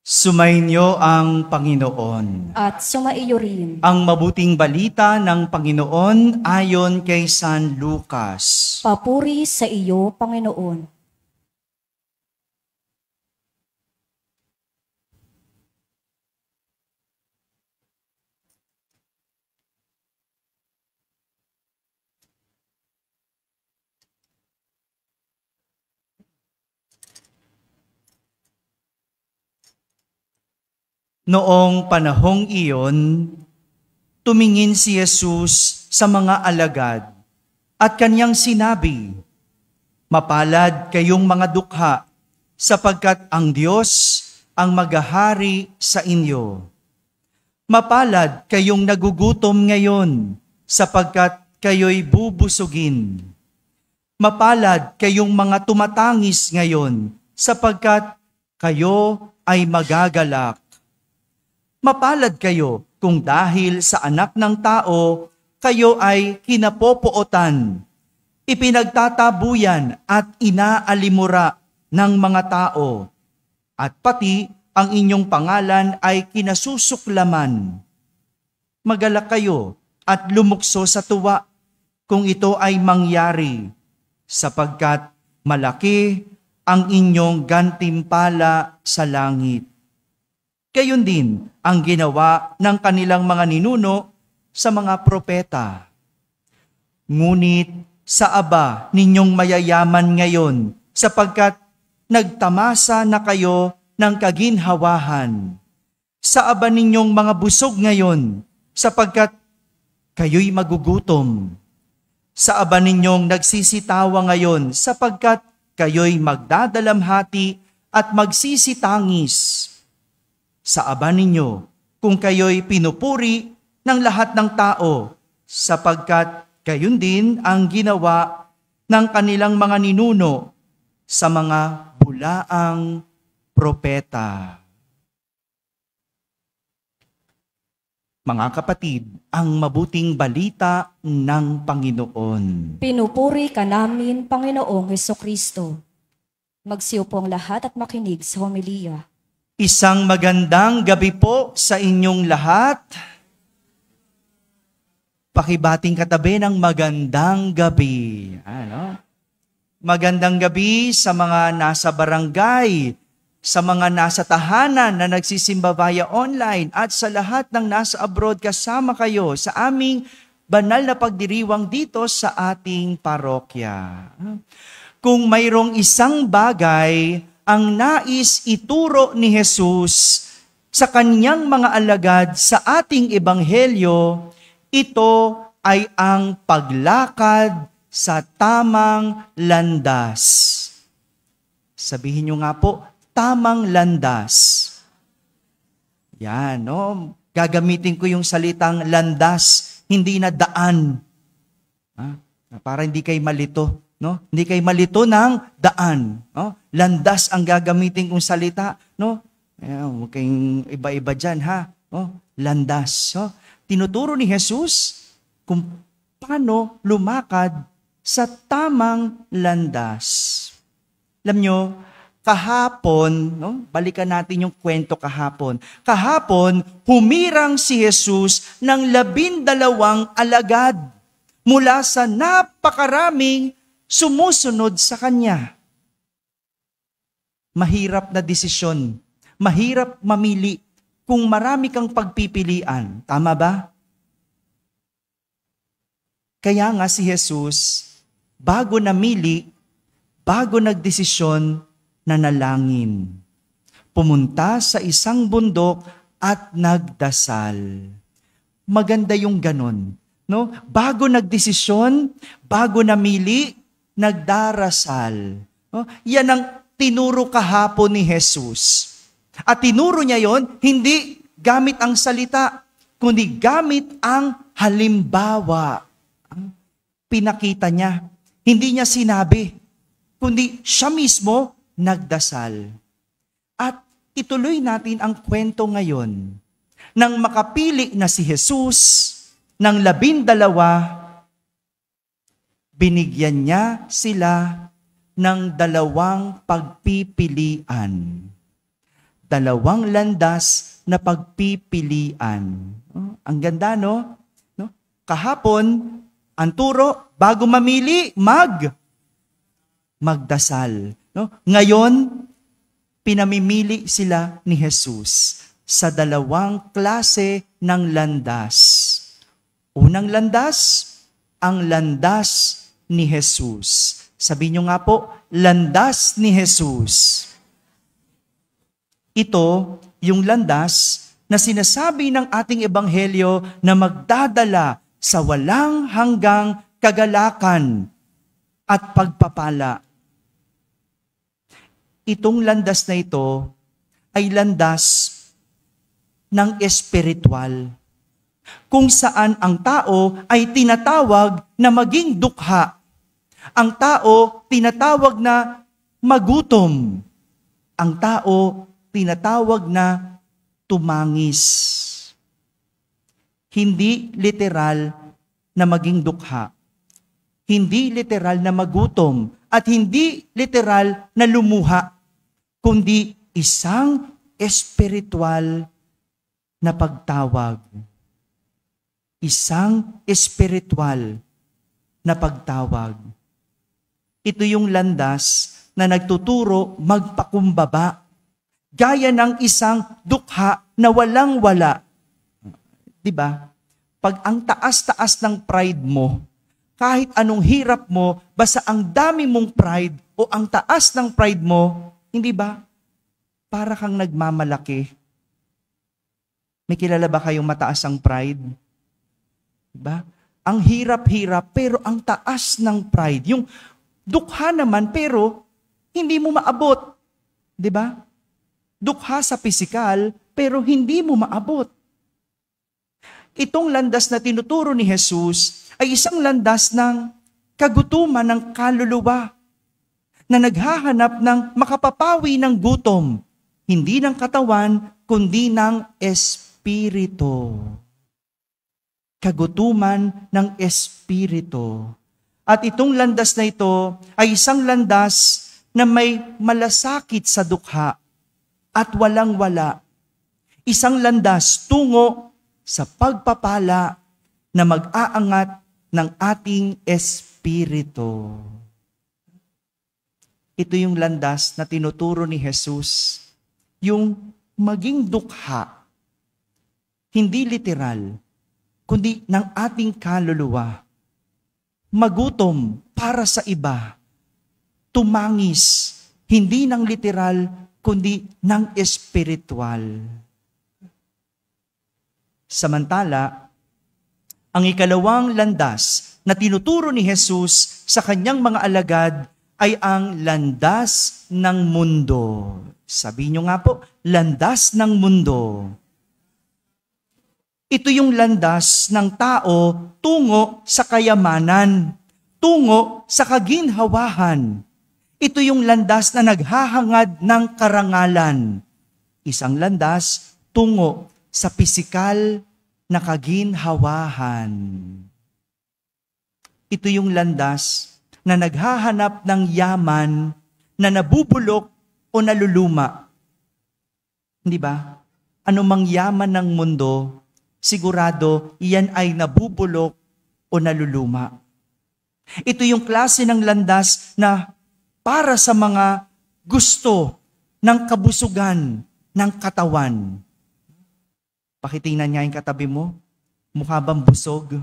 Sumainyo ang Panginoon. At sumaiyo rin. Ang mabuting balita ng Panginoon ayon kay San Lucas. Papuri sa iyo, Panginoon. Noong panahong iyon, tumingin si Jesus sa mga alagad at kanyang sinabi, "Mapalad kayong mga dukha, sapagkat ang Diyos ang maghahari sa inyo. Mapalad kayong nagugutom ngayon, sapagkat kayo'y bubusugin. Mapalad kayong mga tumatangis ngayon, sapagkat kayo ay magagalak. Mapalad kayo kung dahil sa anak ng tao, kayo ay kinapopootan, ipinagtatabuyan at inaalimura ng mga tao, at pati ang inyong pangalan ay kinasusuklaman. Magalak kayo at lumukso sa tuwa kung ito ay mangyari, sapagkat malaki ang inyong gantimpala sa langit. Gayon din ang ginawa ng kanilang mga ninuno sa mga propeta. Ngunit sa aba ninyong mayayaman ngayon, sapagkat nagtamasa na kayo ng kaginhawahan. Sa aba ninyong mga busog ngayon, sapagkat kayo'y magugutom. Sa aba ninyong nagsisitawa ngayon, sapagkat kayo'y magdadalamhati at magsisitangis. Sa aba ninyo, kung kayo'y pinupuri ng lahat ng tao, sapagkat gayon din ang ginawa ng kanilang mga ninuno sa mga bulaang propeta." Mga kapatid, ang mabuting balita ng Panginoon. Pinupuri ka namin, Panginoong Hesukristo. Magsiupo ang lahat at makinig sa homilya. Isang magandang gabi po sa inyong lahat. Pakibating katabi ng magandang gabi. Magandang gabi sa mga nasa barangay, sa mga nasa tahanan na nagsisimba via online, at sa lahat ng nasa abroad kasama kayo sa aming banal na pagdiriwang dito sa ating parokya. Kung mayroong isang bagay ang nais ituro ni Jesus sa kanyang mga alagad sa ating ebanghelyo, ito ay ang paglakad sa tamang landas. Sabihin nyo nga po, tamang landas. Yan, no? Gagamitin ko yung salitang landas, hindi na daan. Para hindi kayo malito. No? Hindi kayo malito ng daan. No? Landas ang gagamitin kong salita. No? Huwag kayong iba-iba dyan, ha? No? Landas. No? Tinuturo ni Jesus kung paano lumakad sa tamang landas. Alam nyo, kahapon, no? Balikan natin yung kwento kahapon. Kahapon, humirang si Jesus ng 12 alagad mula sa napakaraming sumusunod sa Kanya. Mahirap na desisyon. Mahirap mamili kung marami kang pagpipilian. Tama ba? Kaya nga si Jesus, bago namili, bago nagdesisyon, nanalangin. Pumunta sa isang bundok at nagdasal. Maganda yung ganon. No? Bago nagdesisyon, bago namili, nagdarasal. No? Yan ang tinuro kahapon ni Jesus. At tinuro niya yon hindi gamit ang salita, kundi gamit ang halimbawa. Pinakita niya. Hindi niya sinabi, kundi siya mismo nagdasal. At ituloy natin ang kwento ngayon. Nang makapili na si Jesus ng 12, binigyan niya sila ng 2 pagpipilian. Dalawang landas na pagpipilian. Ang ganda, no? Kahapon, ang turo, bago mamili, magdasal. No? Ngayon, pinamimili sila ni Jesus sa dalawang klase ng landas. Unang landas, ang landas ni Jesus. Sabi niyo nga po, landas ni Jesus. Ito yung landas na sinasabi ng ating ebanghelyo na magdadala sa walang hanggang kagalakan at pagpapala. Itong landas na ito ay landas ng espiritual, kung saan ang tao ay tinatawag na maging dukha. Ang tao tinatawag na magutom. Ang tao tinatawag na tumangis. Hindi literal na maging dukha. Hindi literal na magutom. At hindi literal na lumuha. Kundi isang espiritual na pagtawag. Isang espiritual na pagtawag. Ito yung landas na nagtuturo magpakumbaba. Gaya ng isang dukha na walang-wala. Diba? Pag ang taas-taas ng pride mo, kahit anong hirap mo, basta ang dami mong pride o ang taas ng pride mo, hindi ba? Para kang nagmamalaki. May kilala ba kayong mataas ang pride? Diba? Ang hirap-hirap pero ang taas ng pride. Yung dukha naman pero hindi mo maabot. Diba? Dukha sa pisikal pero hindi mo maabot. Itong landas na tinuturo ni Jesus ay isang landas ng kagutuman ng kaluluwa na naghahanap ng makapapawi ng gutom, hindi ng katawan, kundi ng espiritu. Kagutuman ng espiritu. At itong landas na ito ay isang landas na may malasakit sa dukha at walang-wala. Isang landas tungo sa pagpapala na mag-aangat ng ating espiritu. Ito yung landas na tinuturo ni Jesus. Yung maging dukha, hindi literal, kundi ng ating kaluluwa. Magutom para sa iba. Tumangis, hindi ng literal, kundi ng espiritual. Samantala, ang ikalawang landas na tinuturo ni Jesus sa kanyang mga alagad ay ang landas ng mundo. Sabi niyo nga po, landas ng mundo. Ito yung landas ng tao tungo sa kayamanan, tungo sa kaginhawahan. Ito yung landas na naghahangad ng karangalan. Isang landas tungo sa pisikal na kaginhawahan. Ito yung landas na naghahanap ng yaman na nabubulok o naluluma. Hindi ba? Anumang yaman ng mundo, sigurado iyan ay nabubulok o naluluma. Ito yung klase ng landas na para sa mga gusto ng kabusugan ng katawan. Pakitingnan nga yung katabi mo. Mukha bang busog?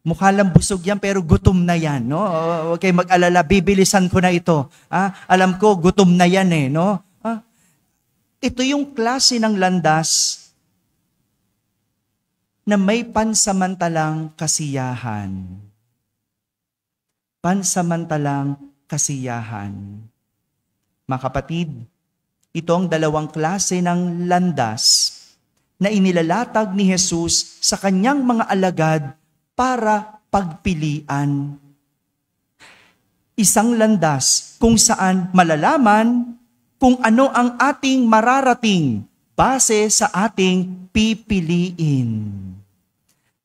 Mukha lang busog yan pero gutom na yan. No? Huwag kayo mag-alala, bibilisan ko na ito. Alam ko, gutom na yan eh. No? Ito yung klase ng landas na may pansamantalang kasiyahan. Pansamantalang kasiyahan. Mga kapatid, ito ang dalawang klase ng landas na inilalatag ni Jesus sa kanyang mga alagad para pagpilian. Isang landas kung saan malalaman kung ano ang ating mararating base sa ating pipiliin.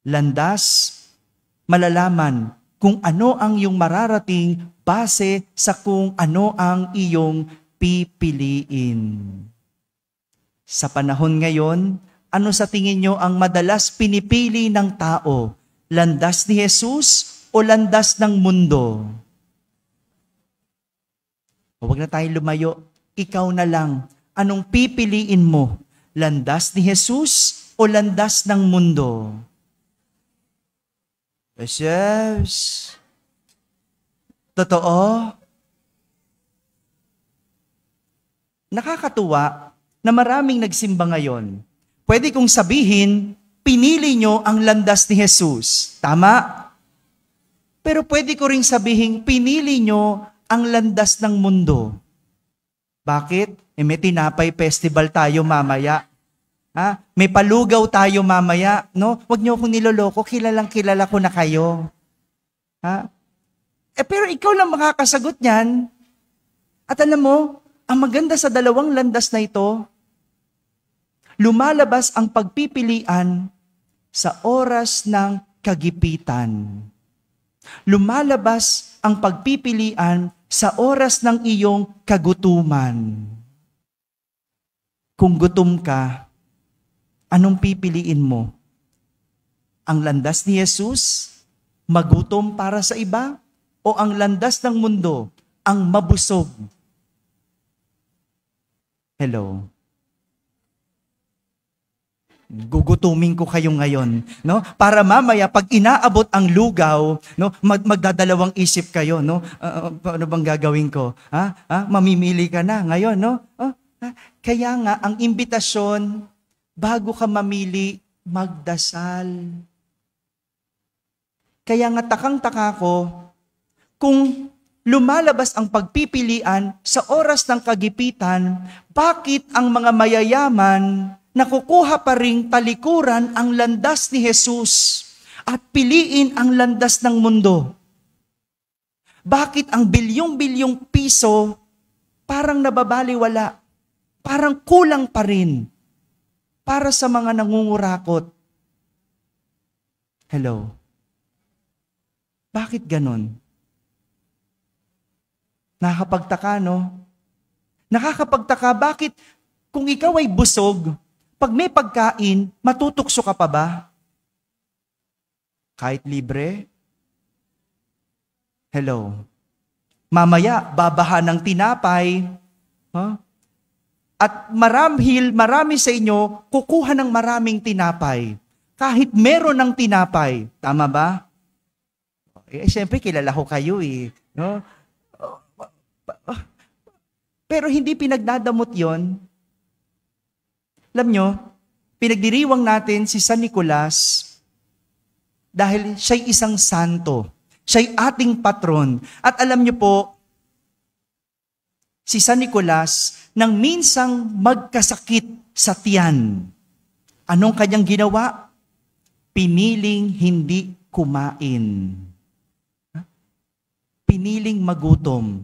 Landas, malalaman kung ano ang iyong mararating base sa kung ano ang iyong pipiliin. Sa panahon ngayon, ano sa tingin nyo ang madalas pinipili ng tao? Landas ni Jesus o landas ng mundo? Huwag na tayong lumayo. Ikaw na lang. Anong pipiliin mo? Landas ni Jesus o landas ng mundo? Jesus. Totoo? Nakakatuwa na maraming nagsimba ngayon. Pwede kong sabihin, pinili nyo ang landas ni Jesus. Tama? Pero pwede ko ring sabihin, pinili nyo ang landas ng mundo. Bakit? May tinapay festival tayo mamaya. Ha? May palugaw tayo mamaya. No? Huwag nyo akong niloloko, kilalang kilala ko na kayo. Ha? Pero ikaw lang makakasagot niyan. At alam mo, ang maganda sa dalawang landas na ito, lumalabas ang pagpipilian sa oras ng kagipitan. Lumalabas ang pagpipilian sa oras ng iyong kagutuman. Kung gutom ka, anong pipiliin mo? Ang landas ni Jesus, magutom para sa iba, o ang landas ng mundo, ang mabusog? Hello. Gugutumin ko kayo ngayon, no? Para mamaya pag inaabot ang lugaw, no, magdadalawang isip kayo, no? Ano bang gagawin ko? Mamimili ka na ngayon, no? Kaya nga ang imbitasyon, bago ka mamili, magdasal. Kaya nga takang-taka ko, kung lumalabas ang pagpipilian sa oras ng kagipitan, bakit ang mga mayayaman nakukuha pa ring talikuran ang landas ni Jesus at piliin ang landas ng mundo? Bakit ang bilyong-bilyong piso parang nababaliwala, parang kulang pa rin para sa mga nangungurakot? Hello? Bakit ganon? Nakakapagtaka, no? Nakakapagtaka, bakit kung ikaw ay busog, pag may pagkain, matutukso ka pa ba? Kahit libre? Hello? Mamaya, babaha ng tinapay. Huh? At marami sa inyo, kukuha ng maraming tinapay. Kahit meron ng tinapay. Tama ba? Siyempre, kilala ko kayo eh. No? Pero hindi pinagdadamot yon. Alam nyo, pinagdiriwang natin si San Nicolas dahil siya'y isang santo. Siya'y ating patron. At alam nyo po, si San Nicolas, nang minsang magkasakit sa tiyan, anong kanyang ginawa? Piniling hindi kumain. Piniling magutom.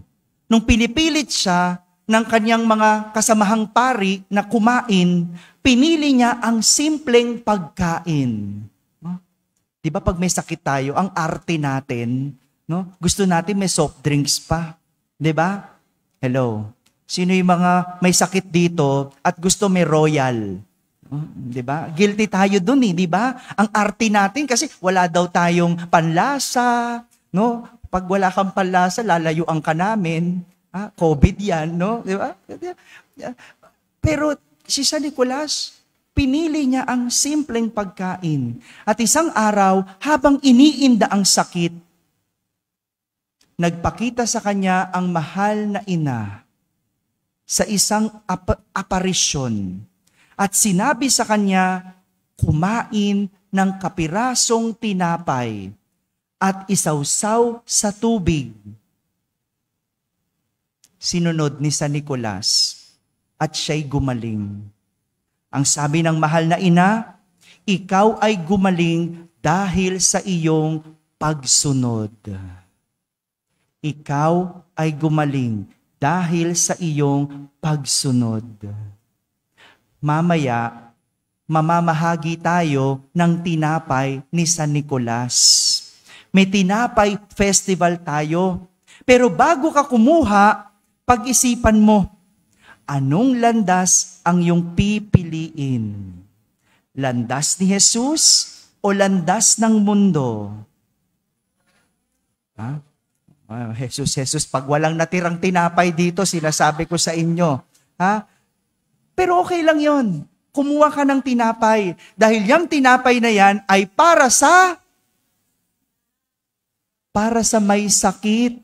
Nung pinipilit siya ng kanyang mga kasamahang pari na kumain, pinili niya ang simpleng pagkain. No? Di ba pag may sakit tayo, ang arte natin, no? Gusto natin may soft drinks pa. Di ba? Hello. Sino yung mga may sakit dito at gusto may royal? Di ba? Guilty tayo dun eh, di ba? Ang arte natin kasi wala daw tayong panlasa, no? Pag wala kang panlasa, lalayuan ka namin. COVID yan, no? Di ba? Pero si San Nicolas, pinili niya ang simpleng pagkain. At isang araw, habang iniinda ang sakit, nagpakita sa kanya ang mahal na ina sa isang aparisyon. At sinabi sa kanya, kumain ng kapirasong tinapay at isawsaw sa tubig. Sinunod ni San Nicolas at siya'y gumaling. Ang sabi ng mahal na ina, ikaw ay gumaling dahil sa iyong pagsunod. Ikaw ay gumaling dahil sa iyong pagsunod. Mamaya, mamamahagi tayo ng tinapay ni San Nicolas. May tinapay festival tayo. Pero bago ka kumuha, pag-isipan mo, anong landas ang iyong pipiliin? Landas ni Jesus o landas ng mundo? Ha? Jesus, pag walang natirang tinapay dito, sinasabi ko sa inyo. Ha? Pero okay lang yon. Kumuha ka ng tinapay. Dahil yung tinapay na yan ay para sa may sakit.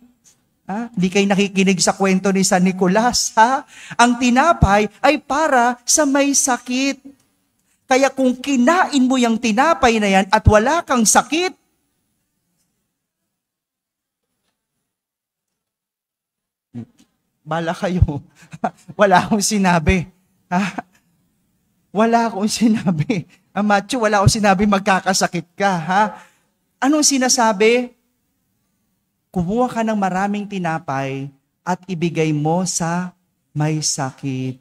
Ha? Hindi kayo nakikinig sa kwento ni San Nicolas. Ha? Ang tinapay ay para sa may sakit. Kaya kung kinain mo yung tinapay na yan at wala kang sakit, bala kayo. Wala akong sinabi. Ha? Wala akong sinabi. Matthew, wala akong sinabi magkakasakit ka. Ha? Anong sinasabi? Kumuha ka ng maraming tinapay at ibigay mo sa may sakit.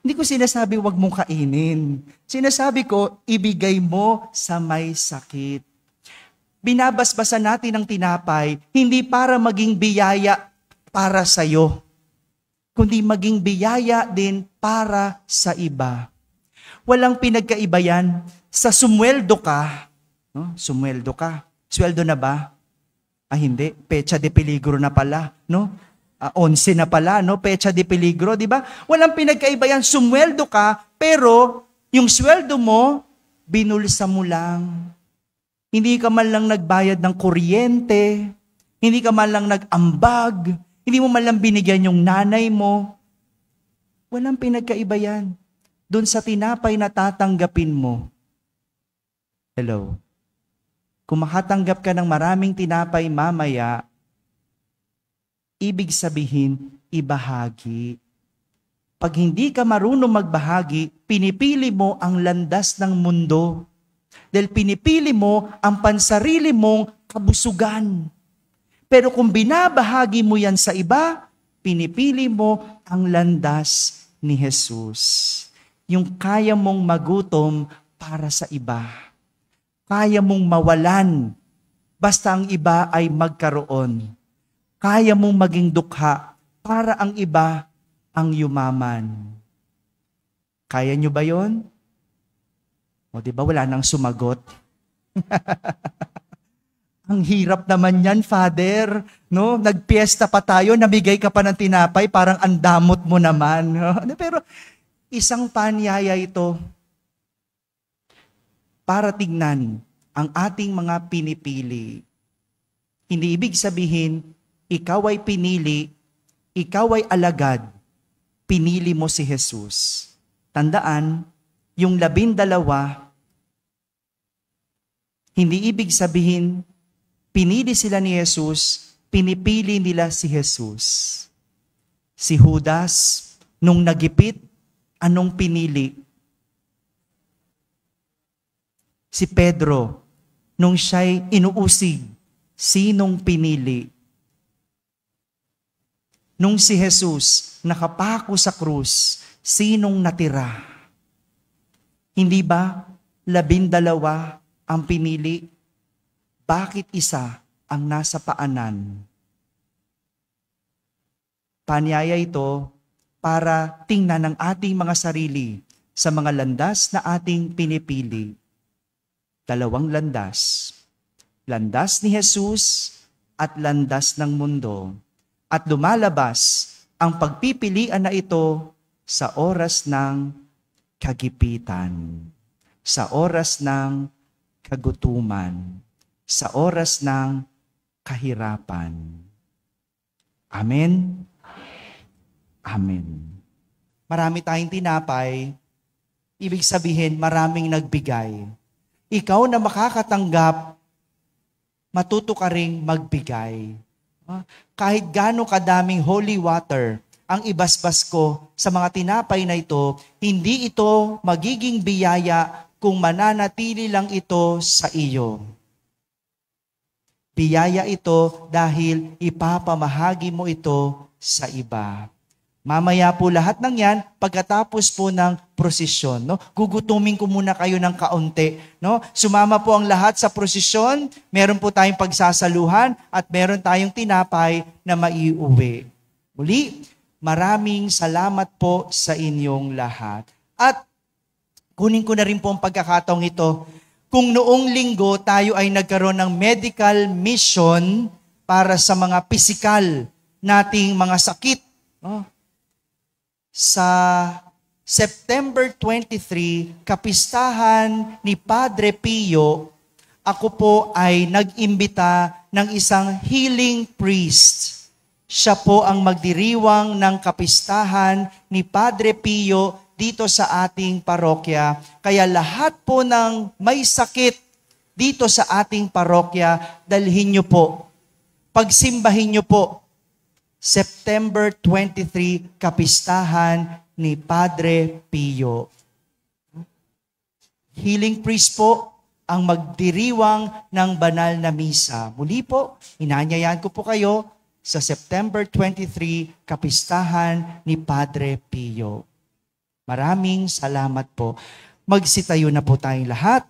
Hindi ko sinasabi huwag mong kainin. Sinasabi ko, ibigay mo sa may sakit. Binabasbasan natin ang tinapay, hindi para maging biyaya para sa iyo, kundi maging biyaya din para sa iba. Walang pinagkaiba yan. Sa sumweldo ka, no? Sumweldo ka. Sweldo na ba? Hindi. Pecha de peligro na pala, no? 11 na pala, no? Pecha de peligro, di ba? Walang pinagkaiba yan. Sumweldo ka, pero yung sweldo mo, binulsa mo lang. Hindi ka man lang nagbayad ng kuryente. Hindi ka man lang nag-ambag. Hindi mo man lang binigyan yung nanay mo. Walang pinagkaiba yan. Doon sa tinapay na tatanggapin mo. Hello? Kung makatanggap ka ng maraming tinapay mamaya, ibig sabihin, ibahagi. Pag hindi ka marunong magbahagi, pinipili mo ang landas ng mundo. Dahil pinipili mo ang pansarili mong kabusugan. Pero kung binabahagi mo yan sa iba, pinipili mo ang landas ni Jesus. Yung kaya mong magutom para sa iba. Kaya mong mawalan, basta ang iba ay magkaroon. Kaya mong maging dukha para ang iba ang yumaman. Kaya nyo ba yon? O di ba wala nang sumagot? Ang hirap naman yan, Father. No? Nagpiesta pa tayo, namigay ka pa ng tinapay, parang andamot mo naman. Pero isang panyaya ito para tignan ang ating mga pinipili. Hindi ibig sabihin, ikaw ay pinili, ikaw ay alagad, pinili mo si Jesus. Tandaan, yung 12, hindi ibig sabihin, pinili sila ni Jesus, pinipili nila si Jesus. Si Judas, nung nagipit, anong pinili? Si Pedro, nung siya'y inuusig, sinong pinili? Nung si Jesus nakapako sa krus, sinong natira? Hindi ba 12 ang pinili? Bakit isa ang nasa paanan? Panyaya ito para tingnan ang ating mga sarili sa mga landas na ating pinipili. 2 landas. Landas ni Jesus at landas ng mundo. At lumalabas ang pagpipilian na ito sa oras ng kagipitan, sa oras ng kagutuman, sa oras ng kahirapan. Amen? Amen. Marami tayong tinapay, ibig sabihin maraming nagbigay. Ikaw na makakatanggap, matuto ka ring magbigay. Kahit gaano kadaming holy water ang ibasbas ko sa mga tinapay na ito, hindi ito magiging biyaya kung mananatili lang ito sa iyo. Biyaya ito dahil ipapamahagi mo ito sa iba. Mamaya po lahat ng yan, pagkatapos po ng prosesyon. No? Gugutumin ko muna kayo ng kaunti. No? Sumama po ang lahat sa prosesyon, meron po tayong pagsasaluhan at meron tayong tinapay na maiuwi. Muli, Maraming salamat po sa inyong lahat. At kunin ko na rin po ang pagkakataong ito. Kung noong linggo tayo ay nagkaroon ng medical mission para sa mga pisikal nating mga sakit. Sa September 23, kapistahan ni Padre Pio, ako po ay nag-imbita ng isang healing priest. Siya po ang magdiriwang ng kapistahan ni Padre Pio dito sa ating parokya. Kaya lahat po ng may sakit dito sa ating parokya, dalhin niyo po. Pagsimbahin niyo po. September 23, kapistahan ni Padre Pio. Healing priest po ang magdiriwang ng banal na misa. Muli po, inanyayahan ko po kayo sa September 23, kapistahan ni Padre Pio. Maraming salamat po. Magsitayo na po tayong lahat.